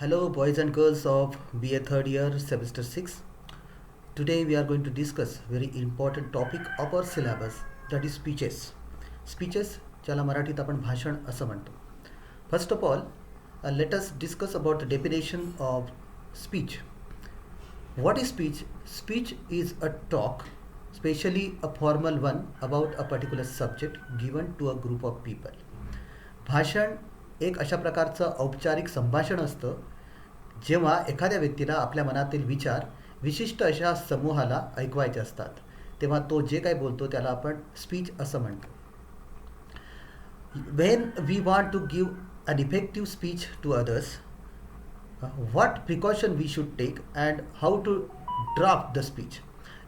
Hello, boys and girls of BA third year, semester 6. Today we are going to discuss very important topic of our syllabus, that is speeches. Speeches ज्याला मराठीत आपण भाषण असं म्हणतो. First of all, let us discuss about the definition of speech. What is speech? Speech is a talk, especially a formal one, about a particular subject given to a group of people. भाषण एक अशा प्रकारचं औपचारिक संभाषण असतं जेव्हा एखाद्या व्यक्तीला आपल्या मनातील विचार विशिष्ट अशा समूहाला ऐकवायचे असतात तेव्हा तो जे काही बोलतो त्याला आपण स्पीच असं म्हणतो. When we want to give an effective speech to others, what precaution we should take and how to draft the speech.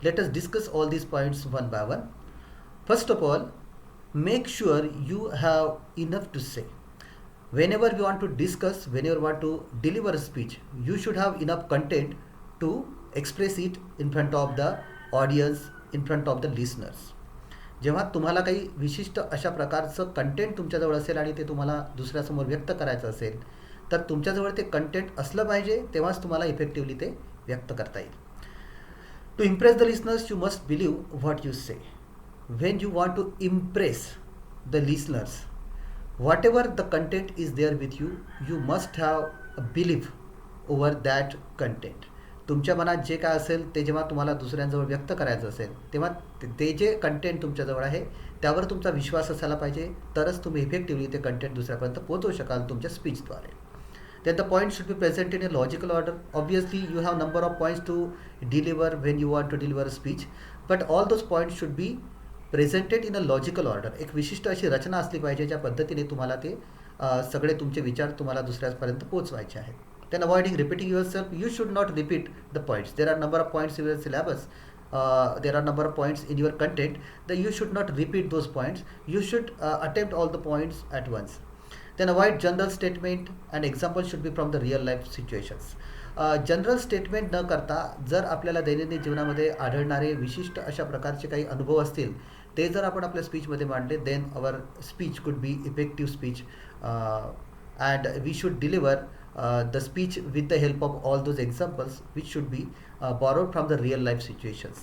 Let us discuss all these points one by one. First of all, make sure you have enough to say. Whenever you want to discuss, whenever you want to deliver a speech, you should have enough content to express it in front of the audience, in front of the listeners. जेव्हा तुम्हाला काही विशिष्ट अशा प्रकारचं content तुमच्याजवळ असेल आणि ते तुम्हाला दुसऱ्यासमोर व्यक्त करायचं असेल तर तुमच्याजवळ ते कंटेंट असलं पाहिजे तेव्हाच तुम्हाला इफेक्टिवली ते व्यक्त करता येईल. To impress the listeners you must believe what you say. When you want to impress the listeners, whatever the content is there with you, you must have a belief over that content. तुमच्या मनात जे काय असेल ते जेव्हा तुम्हाला दुसऱ्यांजवळ व्यक्त करायचं असेल तेव्हा ते जे कंटेंट तुमच्याजवळ आहे त्यावर तुमचा विश्वास असायला पाहिजे, तरच तुम्ही इफेक्टिवली ते कंटेंट दुसऱ्यापर्यंत पोहोचवू शकाल तुमच्या स्पीचद्वारे. Then the points should be present in a logical order. Obviously you have number of points to deliver when you want to deliver a speech, but all those points should be presented in a logical order. एक विशिष्ट अशी रचना असली पाहिजे ज्या पद्धतीने तुम्हाला ते सगळे तुमचे विचार तुम्हाला दुसऱ्यापर्यंत पोहोचवायचे आहेत. Then avoiding repeating yourself. You should not repeat the points. There are number of points in your syllabus, there are number of points in your content. The you should not repeat those points. You should attempt all the points at once. Then avoid general statement and example should be from the real life situations. General statement न करता जर आपल्याला दैनंदिन जीवनामध्ये आढळणारे विशिष्ट अशा प्रकारचे काही अनुभव असतील ते जर आपण आपल्या स्पीचमध्ये मांडले, then our speech could be effective speech and we should deliver the speech with the help of all those examples which should be borrowed from the real life situations.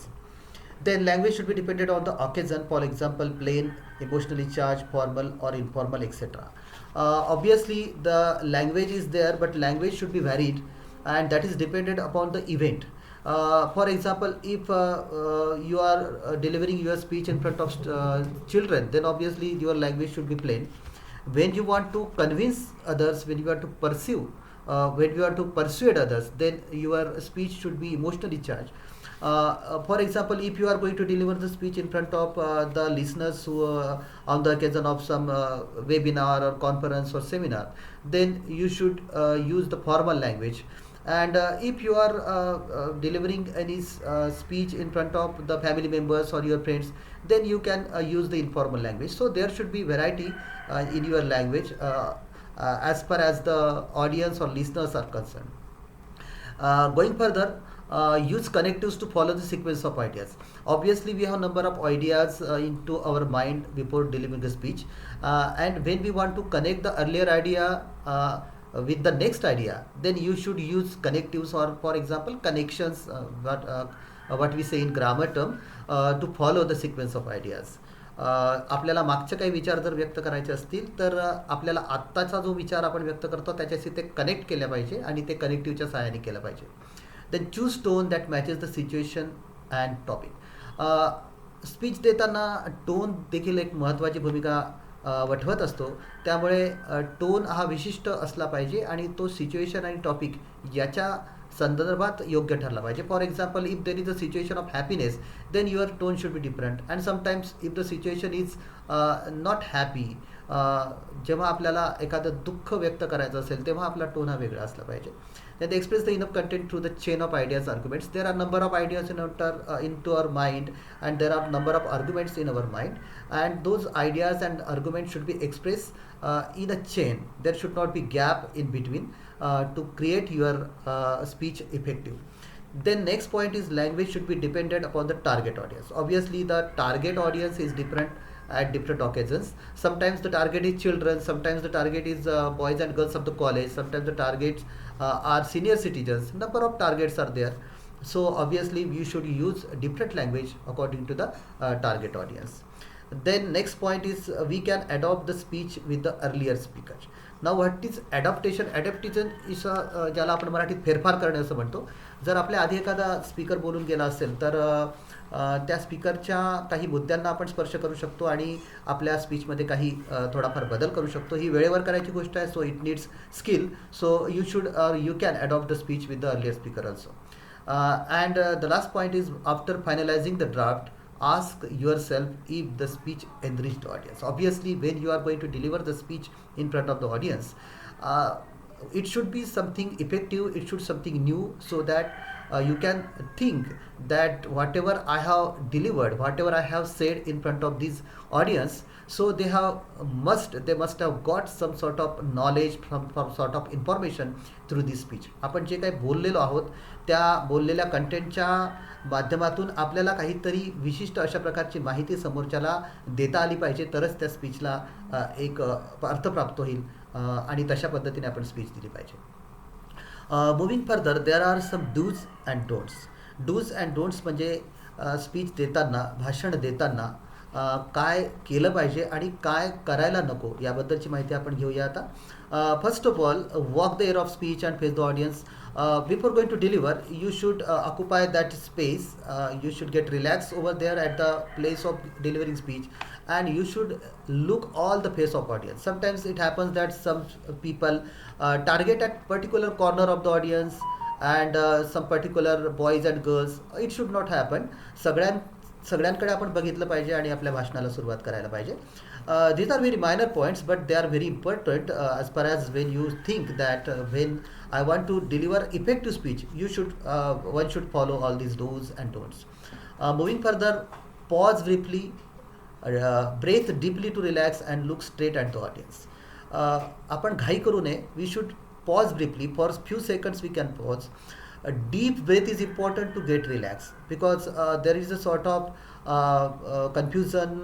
Then language should be dependent on the occasion. For example, plain, emotionally charged, formal or informal, etc. Obviously the language is there, but language should be varied and that is dependent upon the event. For example, if you are delivering your speech in front of children, then obviously your language should be plain. When you want to convince others, when you want to pursue, when you want to persuade others, then your speech should be emotionally charged. For example, if you are going to deliver the speech in front of the listeners who on the occasion of some webinar or conference or seminar, then you should use the formal language. And if you are delivering any speech in front of the family members or your friends, then you can use the informal language. So there should be variety in your language as far as the audience or listeners are concerned. Going further, use connectives to follow the sequence of ideas. Obviously we have number of ideas into our mind before delivering the speech, and when we want to connect the earlier idea with the next idea, then you should use connectives, or for example connections, what we say in grammar term, to follow the sequence of ideas. आपल्याला मागचे काही विचार जर व्यक्त करायचे असतील तर आपल्याला आत्ताचा जो विचार आपण व्यक्त करतो त्याच्याशी ते कनेक्ट केले पाहिजे आणि ते कनेक्टिव्हच्या सहाय्याने केलं पाहिजे. Then choose tone that matches the situation and topic. Speech देताना टोन देखील एक महत्त्वाची भूमिका वठवत असतो, त्यामुळे टोन हा विशिष्ट असला पाहिजे आणि तो सिच्युएशन आणि टॉपिक याच्या संदर्भात योग्य ठरला पाहिजे. For example, if there is a situation of happiness, then your tone should be different. And sometimes if the situation is not happy, जेव्हा आपल्याला एखादं दुःख व्यक्त करायचं असेल तेव्हा आपला टोन हा वेगळा असला पाहिजे. Then they express the enough content through the chain of ideas, arguments. There are number of ideas into our mind, and there are number of arguments in our mind, and those ideas and arguments should be expressed in a chain. There should not be gap in between to create your speech effective. Then next point is language should be dependent upon the target audience. Obviously the target audience is different at different occasions. Sometimes the target is children, sometimes the target is boys and girls of the college, sometimes the targets are senior citizens, number of targets are there. So obviously you should use different language according to the target audience. Then next point is we can adopt the speech with the earlier speaker. Now what is adaptation. Adaptation is ज्याला आपण मराठीत फेरफार करणे असं म्हणतो. जर आपल्या आधी एखादा स्पीकर बोलून गेला असेल तर त्या स्पीकरच्या काही मुद्द्यांना आपण स्पर्श करू शकतो आणि आपल्या स्पीचमध्ये काही थोडाफार बदल करू शकतो. ही वेळेवर करायची गोष्ट आहे. So it needs skill. So you can adopt the speech with the earlier speaker also. And the last point is, after finalizing the draft, ask yourself if the speech enriched the audience. Obviously when you are going to deliver the speech in front of the audience, it should be something effective, it should something new, so that you can think that whatever I have delivered, whatever I have said in front of this audience, so they must have got some sort of knowledge, from sort of information through this speech. आपण जे काही बोललेलो आहोत त्या बोललेल्या कंटेंटच्या माध्यमातून आपल्याला काहीतरी विशिष्ट अशा प्रकारची माहिती समोरच्याला देता आली पाहिजे, तरच त्या स्पीचला एक अर्थ प्राप्त होईल आणि तशा पद्धतीने आपण स्पीच दिली पाहिजे. Moving further, there are some dos and don'ts. Dos and don'ts म्हणजे स्पीच देताना, भाषण देताना काय केलं पाहिजे आणि काय करायला नको याबद्दलची माहिती आपण घेऊया आता. First of all, walk the area of speech and face the audience. Before going to deliver, you should occupy that space. You should get relaxed over there at the place of delivering speech, and you should look all the face of audience. Sometimes it happens that some people target at particular corner of the audience and some particular boys and girls. It should not happen. सगळ्यांकडे आपण बघितलं पाहिजे आणि आपल्या भाषणाला सुरुवात करायला पाहिजे. These are very minor points, but they are very important as far as when you think that when I want to deliver effective speech, one should follow all these do's and don'ts. Moving further, pause briefly, breathe deeply to relax and look straight at the audience. आपण घाई करू नये. We should pause briefly for few seconds. We can pause. A deep breath is important to get relaxed, because there is a sort of confusion.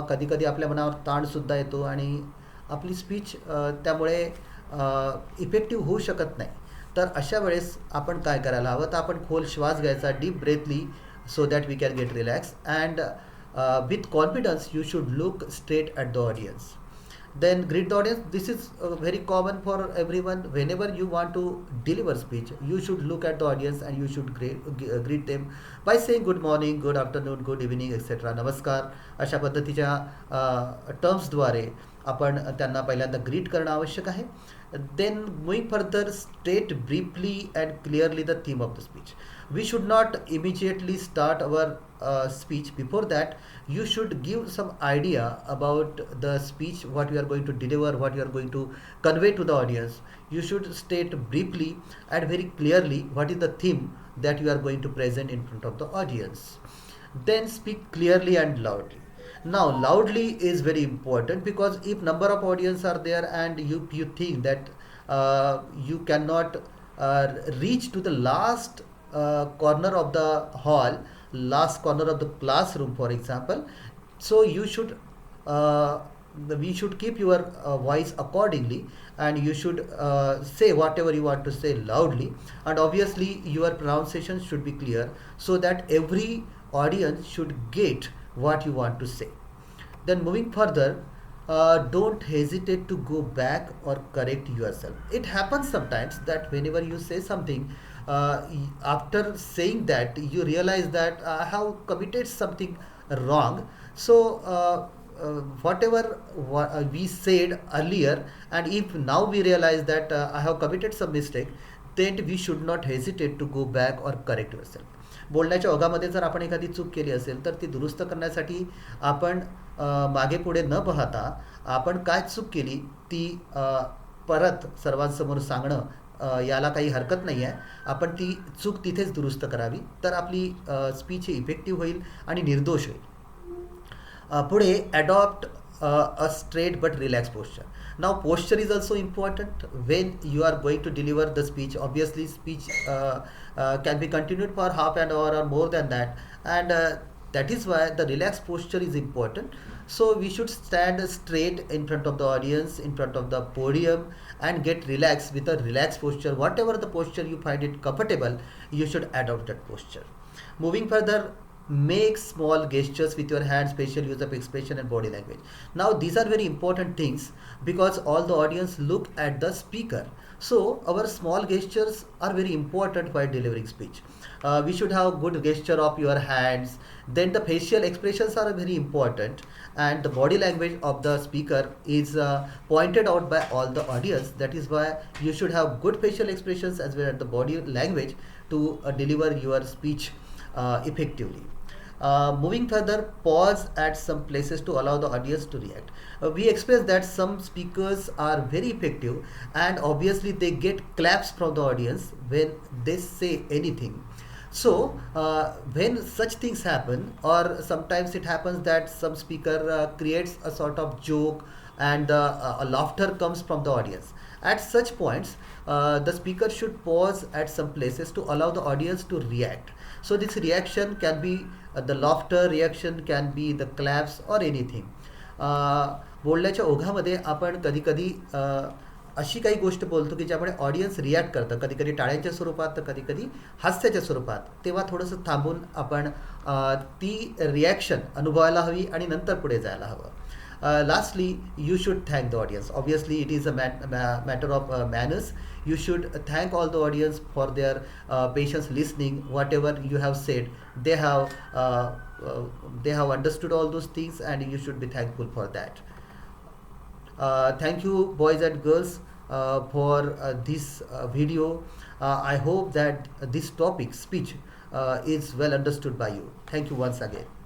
कधी कधी आपल्या मनावर ताणसुद्धा येतो आणि आपली स्पीच त्यामुळे इफेक्टिव्ह होऊ शकत नाही. तर अशा वेळेस आपण काय करायला हवं, तर आपण खोल श्वास घ्यायचा, deep breathly, so that we can get relax. And with confidence you should look straight at the audience. Then greet the audience. This is very common for everyone. Whenever you want to deliver speech, you should look at the audience and you should greet them by saying good morning, good afternoon, good evening, etc. नमस्कार अशा पद्धतीच्या टर्म्सद्वारे आपण त्यांना पहिल्यांदा greet करणं आवश्यक आहे. Then moving further, state briefly and clearly the theme of the speech. We should not immediately start our speech. Before that, you should give some idea about the speech, what you are going to deliver, what you are going to convey to the audience. You should state briefly and very clearly what is the theme that you are going to present in front of the audience. Then speak clearly and loudly. Now loudly is very important, because if number of audience are there and you think that you cannot reach to the last corner of the hall, last corner of the classroom, for example, so we should keep your voice accordingly, and you should say whatever you want to say loudly, and obviously your pronunciation should be clear, so that every audience should get what you want to say. Then moving further, don't hesitate to go back or correct yourself. It happens sometimes that whenever you say something, after saying that you realize that I have committed something wrong. So whatever we said earlier, and if now we realize that I have committed some mistake, then we should not hesitate to go back or correct yourself. बोलण्याच्या ओघामध्ये जर आपण एखादी चूक केली असेल तर ती दुरुस्त करण्यासाठी आपण मागे पुढे न पाहता आपण काय चूक केली ती परत सर्वांसमोर सांगणं याला काही हरकत नाही आहे. आपण ती चूक तिथेच दुरुस्त करावी, तर आपली स्पीच ही इफेक्टिव्ह होईल आणि निर्दोष होईल. पुढे adopt a straight but relaxed posture. Now posture is also important when you are going to deliver the speech. Obviously speech can be continued for half an hour or more than that, and that is why the relaxed posture is important. So we should stand straight in front of the audience, in front of the podium, and get relaxed with a relaxed posture. Whatever the posture you find it comfortable, you should adopt that posture. Moving further, make small gestures with your hands, facial use of expression and body language. Now these are very important things because all the audience look at the speaker. So our small gestures are very important while delivering speech. We should have good gesture of your hands. Then the facial expressions are very important, and the body language of the speaker is pointed out by all the audience. That is why you should have good facial expressions as well as the body language to deliver your speech effectively. Moving further, pause at some places to allow the audience to react. We express that some speakers are very effective, and obviously they get claps from the audience when they say anything. So, when such things happen, or sometimes it happens that some speaker creates a sort of joke and a laughter comes from the audience. At such points, the speaker should pause at some places to allow the audience to react. So, this reaction can be the laughter reaction, can be the claps or anything. बोलण्याच्या ओघामध्ये आपण कधी कधी अशी काही गोष्ट बोलतो की ज्यामुळे ऑडियन्स रिॲक्ट करतं, कधी कधी टाळ्यांच्या स्वरूपात तर कधी कधी हास्याच्या स्वरूपात. तेव्हा थोडंसं थांबून आपण ती रिॲक्शन अनुभवायला हवी आणि नंतर पुढे जायला हवं. Lastly, you should thank the audience. Obviously, it is a matter of manners. You should thank all the audience for their patience listening. Whatever you have said, they have understood all those things, and you should be thankful for that. Thank you, boys and girls, for this video. I hope that this topic, speech, is well understood by you. Thank you once again.